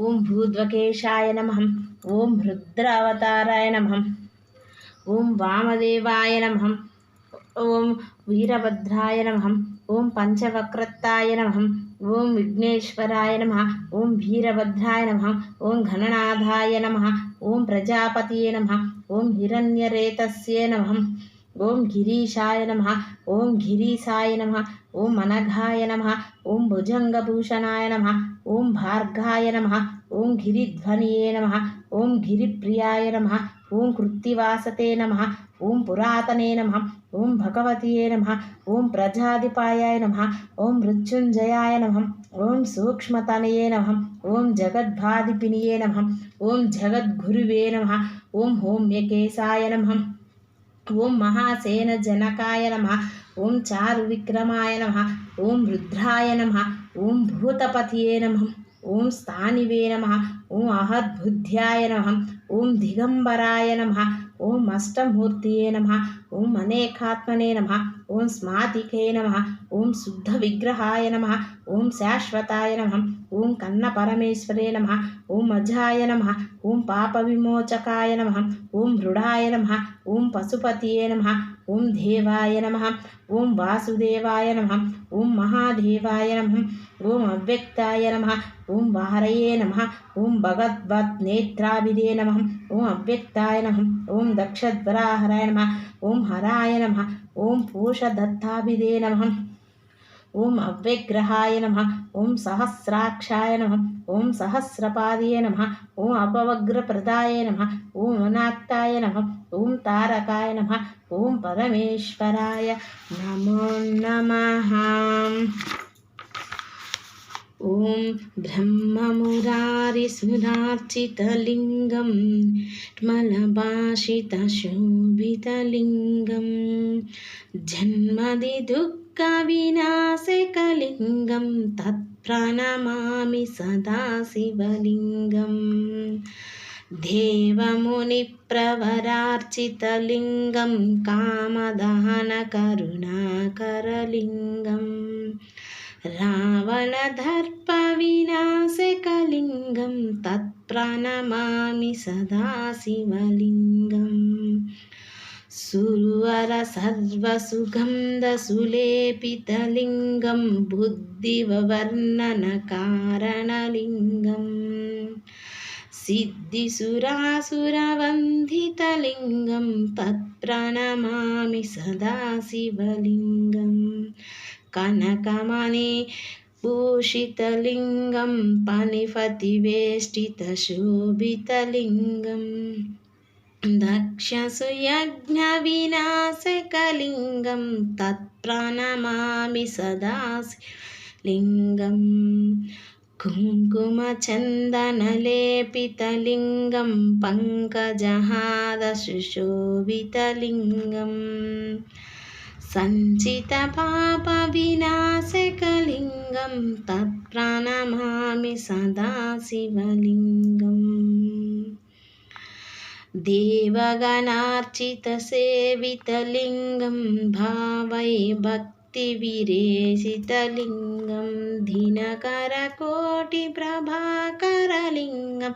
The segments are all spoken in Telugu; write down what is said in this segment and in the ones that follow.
ఓం భూద్వకేశాయ నమః. ఓం రుద్రావతారాయ నమః. ఓం వామదేవాయ నమః. ఓం వీరభద్రాయ నమః. ఓం పంచవక్రతాయ నమః. ఓం విఘ్నేశ్వరాయ నమః. ఓం వీరభద్రాయ నమః. ఓం గణనాథాయ నమః. ఓం ప్రజాపతియే నమః. ఓం హిరణ్యరేతస్యే నమః. ఓం గిరీశాయ నమః. ఓం గిరీశాయ నమః. ఓం అనఘాయ నమః. ఓం భుజంగభూషణాయ నమః. ఓం భార్గాయ నమః. ఓం గిరిధ్వనియే నమః. ఓం గిరిప్రియాయ నమః. ఓం కృత్తివాసతే నమః. ఓం పురాతనే నమః. ఓం భగవతియే నమః. ఓం ప్రజాధిపాయాయ నమః. ఓం మృత్యుంజయాయ నమః. ఓం సూక్ష్మతనయే నమః. ఓం జగద్భాధిపినియే నమః. ఓం జగద్గురువే నమః. ఓం హోమ్యకేశాయ నమః. ఓం మహాసేన జనకాయ నమః. ఓం చారు విక్రమాయ నమః. ఓం రుద్రాయ నమః. ఓం భూతపతియే నమః. ఓం స్థానివే నమః. ఓం అహద్బుద్ధ్యాయ నమః. ఓం దిగంబరాయ నమః. ఓం అష్టమూర్తియే నమః. ఓం అనేకాత్మనే నమః. ఓం స్మాతికే నమః. ఓం శుద్ధ విగ్రహాయ నమః. ఓం శాశ్వతాయ నమః. ఓం కన్న పరమేశ్వరే నమః. ఓం అజాయ నమః. ఓం పాప విమోచకాయ నమః. ఓం మృడాయ నమః. ఓం పశుపతియే నమః. ఓం దేవాయ నమః. ఓం వాసుదేవాయ నమః. ఓం మహాదేవాయ నమః. ఓం అవ్యక్తాయ నమః. ఓం వారయే నమః. ఓం భగవద్నేత్రాభిదే నమః. ఓం అవ్యక్తాయ నమః. ఓం దక్షద్వరాహరాయ నమః. ఓం హరాయ నమః. ఓం పూషదత్తాభిదే నమః. ఓం అవ్యగ్రహాయ నమః. ఓం సహస్రాక్షాయ నమః. ఓం సహస్రపాదయే నమః. ఓం అపవగ్రప్రదాయ నమః. ఓం అనాక్తాయ నమః. ఓం తారకాయ నమః. ఓం పరమేశ్వరాయ నమో నమః. ఓం బ్రహ్మమురారిసురార్చితలింగం నిర్మలభాషితశోభితలింగం జన్మది దుఃఖవినాశకలింగం తత్ప్రణమామి సదాశివలింగం దేవమునిప్రవరార్చితలింగం కామదహనకరుణాకరలింగం రావణదర్పవినాశకలింగం తత్ప్రణమామి సదాశివలింగం సురవర సర్వసుగంధసులేపితలింగం బుద్ధివర్ణనకారణలింగం సిద్ధిసురాసురవందితలింగం తత్ప్రణమామి సదాశివలింగం కనకమణి భూషితలింగం పనిపతివేష్టితశోభితలింగం దక్షసుయజ్ఞవినాశకలింగం తత్ప్రణమామి సదాశివలింగం కుంకుమచందనలేపితలింగం పంకజహారసుశోభితలింగం సంచితపాపవినాశకలింగం తత్ప్రణమామి సదాశివలింగం దేవగణార్చితసేవితలింగం భావై భక్తివిరేసితలింగం దినకరకోటిప్రభాకరలింగం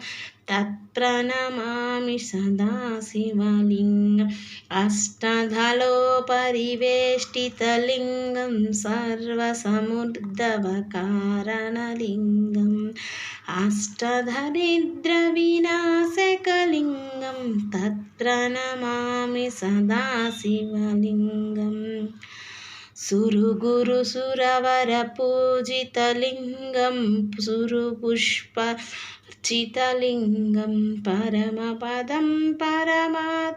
తత్ప్రణమామి సదాశివలింగం అష్టధలోపరివేష్టితలింగం సర్వసముద్భవకారణలింగం అష్టదరిద్రవినాశకలింగం తత్ప్రణమామి సదాశివలింగం సురగురుసురవరపూజితలింగం సురపుష్పర్చితలింగం పరమపదం పరమాత్మకలింగం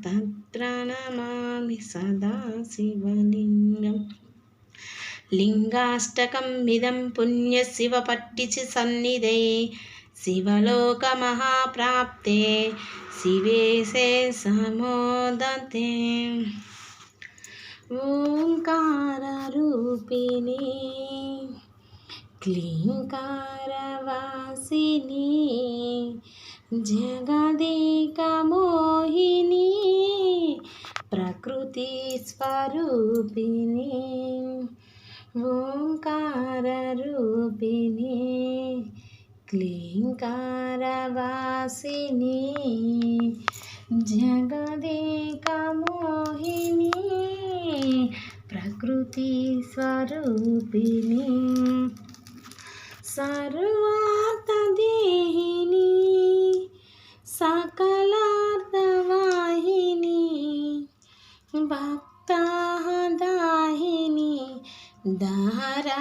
తత్ప్రణమామి సదాశివలింగం లింగాష్టకం ఇదం పుణ్య శివపట్టిచి సన్నిధే శివలోకమహాప్రాప్తే శివేశే సమోదతే ఓంకారరూపిణి క్లీంకారవాసిని జగదేకమోహిని ప్రకృతి స్వరూపిణి ఓంకారరూపిణి క్లీంకారవాసిని జగదేకమోహిని ప్రకృతి స్వరూపిణి సర్వార్థదేహిని సకలార్థవాహిని భక్తాదాహిని దారాజగేహిని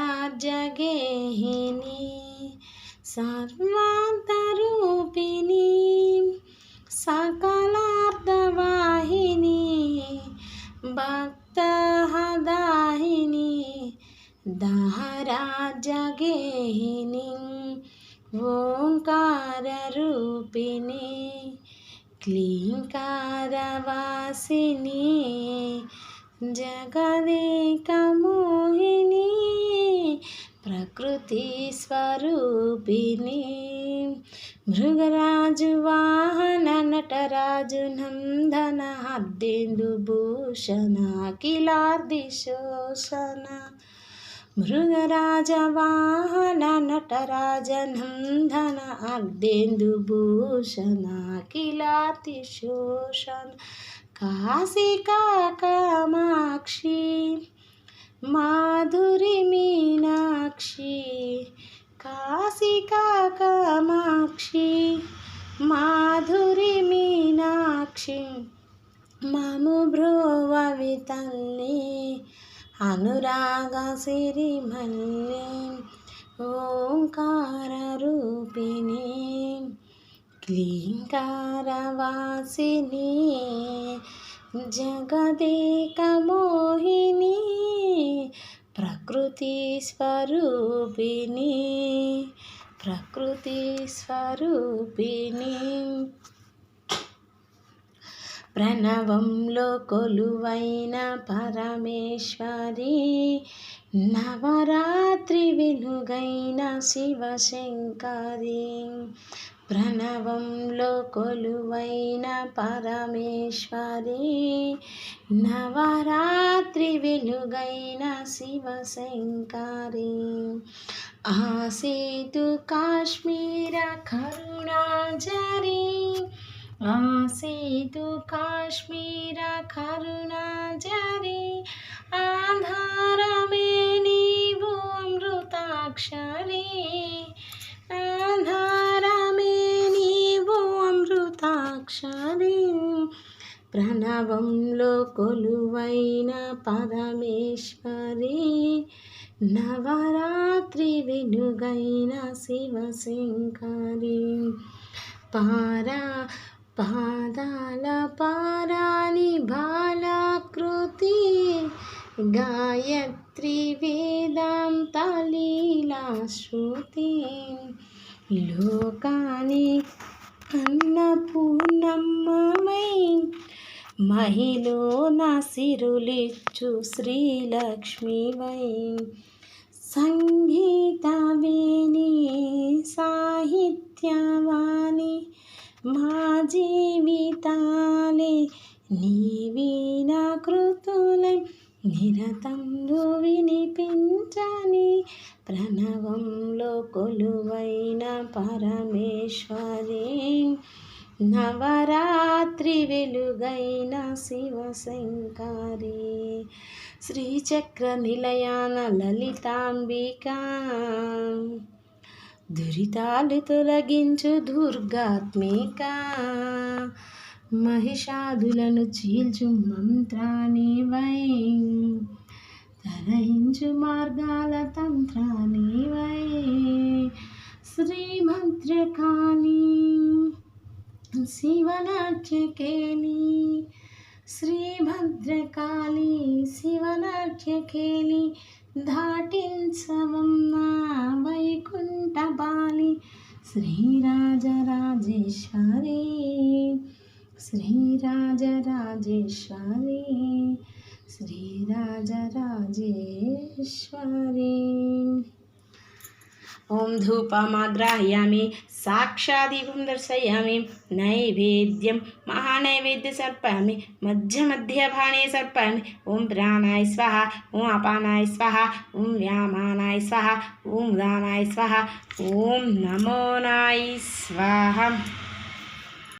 సర్వాంతరూపిణి సకలార్థవాహిని భక్తహదాహిని దారాజగేహిని ఓంకారరూపిణి క్లీంకారవాసిని జగదేకమోహిని ప్రకృతి స్వరూపిణి మృగరాజు వాహన నటరాజు నందన అర్ధేందు భూషణ కిలార్ది శోషణ మృగరాజ వాహన నటరాజ నందన అర్ధేందు భూషణ కిలార్ది శోషణ కాశికా కామాక్షి మాధురి మీనాక్షి కాశికా కామాక్షి మాధురి మీనాక్షి మము బ్రోవవి తల్లి అనురాగ సిరిమల్లి ఓంకార రూపిణి క్లీంకారవాసిని జగదేకమోహిని ప్రకృతి స్వరూపిణి ప్రకృతి స్వరూపిణి ప్రణవంలో కొలువైన పరమేశ్వరి నవరాత్రి వెలుగైన శివశంకరి ప్రణవంలో కొలువైన పరమేశ్వరి నవరాత్రి వెలుగైన శివశంకరి ఆసేతు కాశ్మీర కరుణాజరి ఆసేతు కాశ్మీర కరుణాజరి ఆధారమే నీవు అమృతాక్షరి ఆధారమే నీవు అమృతాక్షరి ప్రణవంలో కొలువైన పరమేశ్వరి నవరాత్రి వెలుగైన శివశంకరి పాదాల పారాని బాలాకృతి గాయత్రి వేదాంత లీలా శృతి లోకాని అన్నపూర్ణమ్మమై మహిలో సిరులిచ్చు శ్రీలక్ష్మివై సంగీతవేణి సాహిత్యవాణి మా జీవితాలే నీవీన కృతులై నిరతంలో వినిపించని ప్రణవంలో కొలువైన పరమేశ్వరి నవరాత్రి వెలుగైన శివశంకరి శ్రీచక్ర నిలయాన లలితాంబిక దురితాలు తొలగించు దుర్గాత్మిక మహిషాదులను చీల్చు మంత్రానివై తరయించు మార్గాల తంత్రానివై శ్రీభద్రకాళి శివనాట్యకేళి శ్రీభద్రకాళి శివనాట్యకేళి దాటించవమ్మ వైకుంఠ బాలి శ్రీరాజరాజేశ్వరి శ్రీరాజరాజేశ్వరి శ్రీరాజరాజేశ్వరి ఓం ధూపమాగ్రాహయామి సాక్షాదీపం దర్శయామి నైవేద్యం మహానైవేద్య సమర్పయామి మధ్యమధ్యభాణే సమర్పయామి ఓం ప్రాణాయ స్వాహ ఓం అపానాయ స్వాహ ఓం వ్యామానాయ స్వాహ ఓం ఉదానాయ స్వాహ ఓం నమోనాయ స్వాహ